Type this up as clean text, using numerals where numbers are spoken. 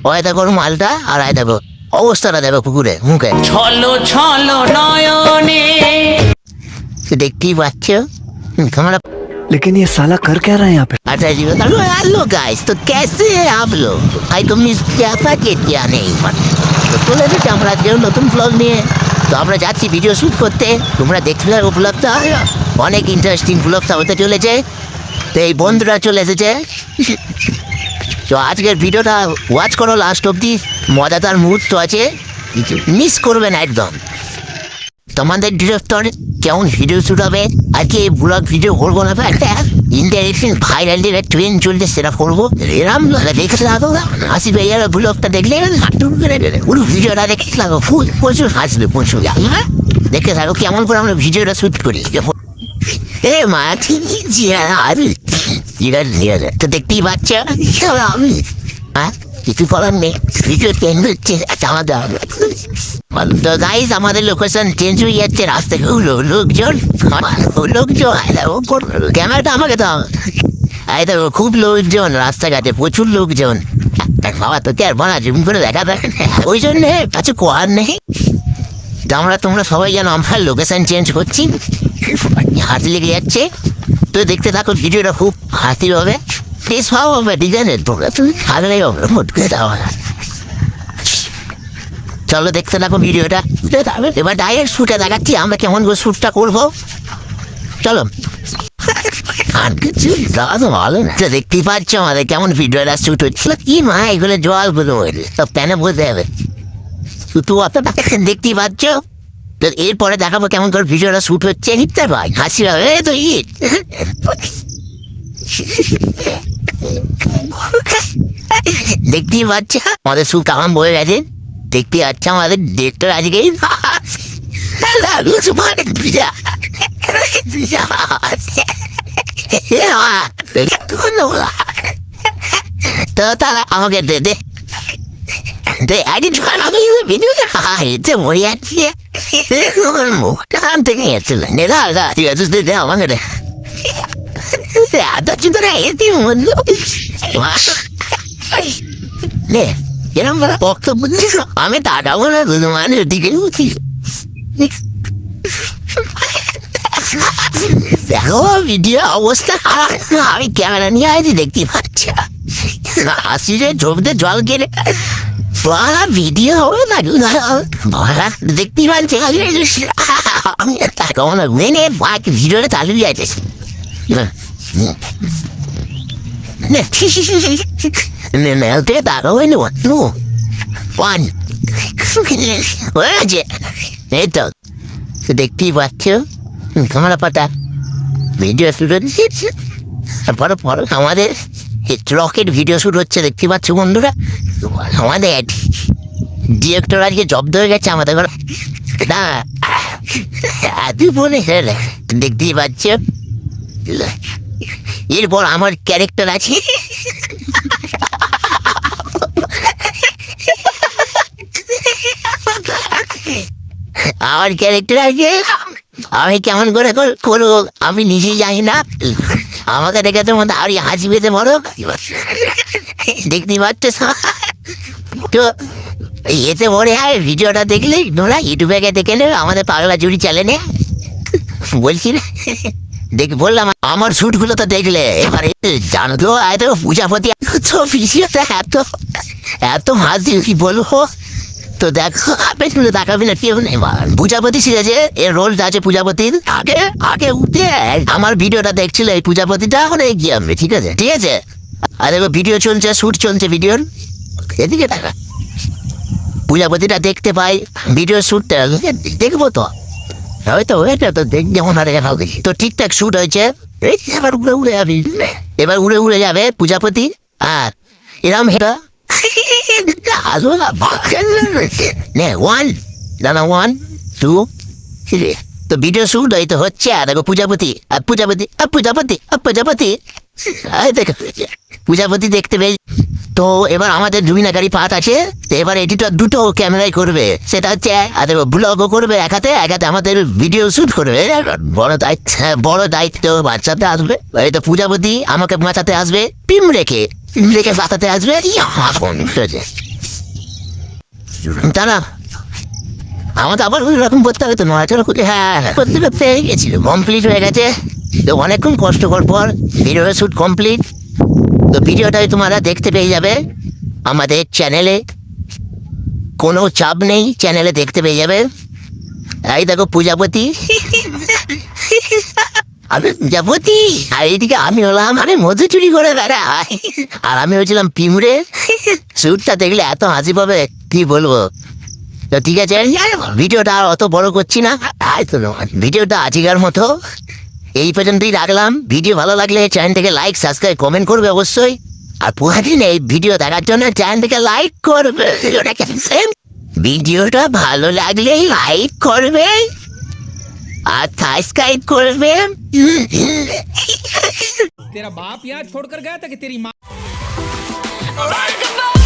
ওই দেখো মালটা আর আয় দেখো অবস্থাটা দেখো পুকুরে মুখে ছলো ছলো নয়নে। দেখতেই পাচ্ছ তোমরা। लेकिन ये साला कर क्या रहा है यहाँ पे? अच्छा जी हेलो गाइस, तो कैसे हैं आप लोग? भाई तुम क्या था कि क्या नहीं তো চলে এসেছি আমরা কেউ নতুন ব্লগ নিয়ে। তো আমরা যাচ্ছি ভিডিও শ্যুট করতে, তোমরা দেখতে থাকো ব্লগটা, অনেক ইন্টারেস্টিং ব্লগটা হতে চলেছে। তো এই বন্ধুরা চলে এসেছে, তো আজকের ভিডিওটা ওয়াচ করো লাস্ট অবধি, মজাদার মুহূর্ত আছে, মিস করবে না একদম। তোমাদের ডিরেক্টর কেমন ভিডিও শ্যুট হবে আজকে এই ব্লগ ভিডিও করবো না, একটা ইন্টারেস্টিং ভাইরাল ট্রেন চলছে সেটা করবো। এরম দেখতে লাগো হাসি ভাইয়ার ব্লগটা দেখলে পুরো ভিডিওটা দেখতে লাগো, ফুল প্রচুর হাসবে প্রচুর। দেখতে থাকো কেমন করে আমরা ভিডিওটা শ্যুট করি। এ মা ঠিক আছে, তো দেখতেই পাচ্ছ আমি কিছু করার নেই, ভিডিও চেঞ্জ হচ্ছে আমাদের। তো গাইস আমাদের লোকেশন চেঞ্জ হয়ে যাচ্ছে, রাস্তায় লোকজন ক্যামেরাটা আমাকে দাও। এই দেখো খুব লোকজন রাস্তাঘাটে, প্রচুর লোকজন। বাবা তোকে আর বলা জুম করে দেখা দেখ, ওই জন্য কাছে কোয়ার নেই। তোমরা সবাই জানো আমরা লোকেশন চেঞ্জ করছি, হাতি লেগে যাচ্ছে। তো দেখতে থাকো ভিডিওটা, খুব হাসি হবে, বেশ ভালো হবে, ডিজাইনের তোমরা তুমি ভালোই হবে মোটকে দেওয়া। চলো দেখতে থাকো ভিডিওটা, এবার ডাইরেক্ট শ্যুটে দেখাচ্ছি আমরা কেমন করে শ্যুটটা করবো। চলো ভালো না, দেখতেই পাচ্ছ আমাদের কেমন ভিডিওটা শ্যুট হচ্ছিল। কি মা এগুলো জল গুলো সব প্যানে বলতে হবে, তুই অত দেখতেই পাচ্ছ। তো এরপরে দেখাবো কেমন করে ভিডিওটা শ্যুট হচ্ছে, নিতে ভাই হাসি হবে তো ইট। দেখতেই পাচ্ছ আমাদের শুভ কালাম বয়ে গেছে, দেখতে পাচ্ছ আমাদের ডিরেক্টর আজকেই তো তারা আমাকে দে মরে যাচ্ছে থেকে গেছিল ঠিক আছে আমাকে দে এরম বক্তব্য আমি তাকাবো না, মানুষ দিকে উঠি। দেখো ভিডিও অবস্থা খারাপ, আমি ক্যামেরা নিয়ে আসি দেখতে পাচ্ছি হাসি রে ঝোপতে জল কেড়ে ভিডিও হবে না দেখতেই পাচ্ছি। আমি তাকাবো না, মেনে ভিডিওটা চালু যাইতেছি। থেকে তাকাবো ওয়ান হয়েছে, এই তো দেখতেই পাচ্ছ ক্যামেরা পাতা ভিডিও শুট হচ্ছে। তারপরে পরে আমাদের রকেট ভিডিও শুট হচ্ছে, দেখতে পাচ্ছ বন্ধুরা। আমাদের ডিরেক্টর আজকে জব্দ হয়ে গেছে আমাদের ঘরে না, তুই বলে দেখতেই পাচ্ছ। এরপর আমার ক্যারেক্টার আছে, আমার ক্যারেক্টার আছে, আমি কেমন করে করবো আমি নিজেই জানি না। আমাকে দেখে তো মধ্যে আর হাসি পেতে বড় দেখতে পাচ্ছ। তো এতে মনে হয় ভিডিওটা দেখলে তোমরা ইউটিউবে দেখে নেবে আমাদের পাগলা জুড়ি চ্যানেলে, বলছি না বললাম আমার শ্যুট গুলো তো দেখলে এবারে জানো তো এত পূজাপতি এত এত হাসি কি বলবো। তো দেখো দেখাবি না কেউ নেই, পূজাপতি শিখেছে এর রোলটা আছে পূজাপতির। আগে আগে উঠে আমার ভিডিওটা দেখছিল এই পূজাপতিটা, এখন এগিয়ে আমি ঠিক আছে ঠিক আছে। আর দেখো ভিডিও চলছে, শ্যুট চলছে ভিডিওর, এদিকে দেখা পূজাপতিটা দেখতে পাই ভিডিও শ্যুটটা দেখবো তো হয়তো এটা তো যেমন হারে হবে তো ঠিকঠাক শ্যুট হয়েছে। এবার উড়ে উড়ে যাবি, এবার উড়ে উড়ে যাবে পূজাপতি। আর এরম হেটা ওয়ান দাদা 1 2 3 তো ভিডিও শ্যুট হয়তো হচ্ছে। আর দেখো পূজাপতি আর পূজাপতি আর পূজাপতি আর পূজাপতি দেখো পূজাপতি দেখতে পেয়ে। তো এবার আমাদের জুবিনাগারি পাঠ আছে, তো এবার এডিটর দুটো ক্যামেরায় করবে, সেটা হচ্ছে আর ব্লগও করবে এক হাতে আমাদের ভিডিও শ্যুট করবে। বড় দায়িত্ব বাচ্চাতে আসবে, এই তো পূজাপতি আমাকে বাঁচাতে আসবে, পিম রেখে বাঁচাতে আসবে। দাঁড়া, আমার তো আবার ওই রকম করতে হবে তো, নড়াচড়া করতে। হ্যাঁ করতে করতে গেছিল, কমপ্লিট হয়ে গেছে। তো অনেকক্ষণ কষ্ট করার পর ভিডিও শ্যুট কমপ্লিট। তো ভিডিওটাই তোমরা দেখতে পেয়ে যাবে আমাদের চ্যানেলে, কোনো চাপ নেই, চ্যানেলে দেখতে পেয়ে যাবে। এই দেখো পূজাপতি, আমি পূজাপতি, আর এইদিকে আমি হলাম আমি মধু চুরি করে বেড়াই, আর আমি হয়েছিলাম পিমড়ে। শ্যুটটা দেখলে এত হাসি পাবে কি বলবো। তো ঠিক আছে, ভিডিওটা আর অত বড় করছি না, ভিডিওটা আজকের মতো এই পর্যন্তই রাখলাম। ভিডিও ভালো লাগলে চ্যানেলটাকে লাইক সাবস্ক্রাইব কমেন্ট করবে অবশ্যই, আর প্রতিদিন এই ভিডিও দেখার জন্য চ্যানেলটাকে লাইক করবে। ভিডিওটা ভালো লাগলে লাইক করবে আর সাবস্ক্রাইব করবে। तेरा बाप यहाँ छोड़कर गया था कि तेरी माँ Like a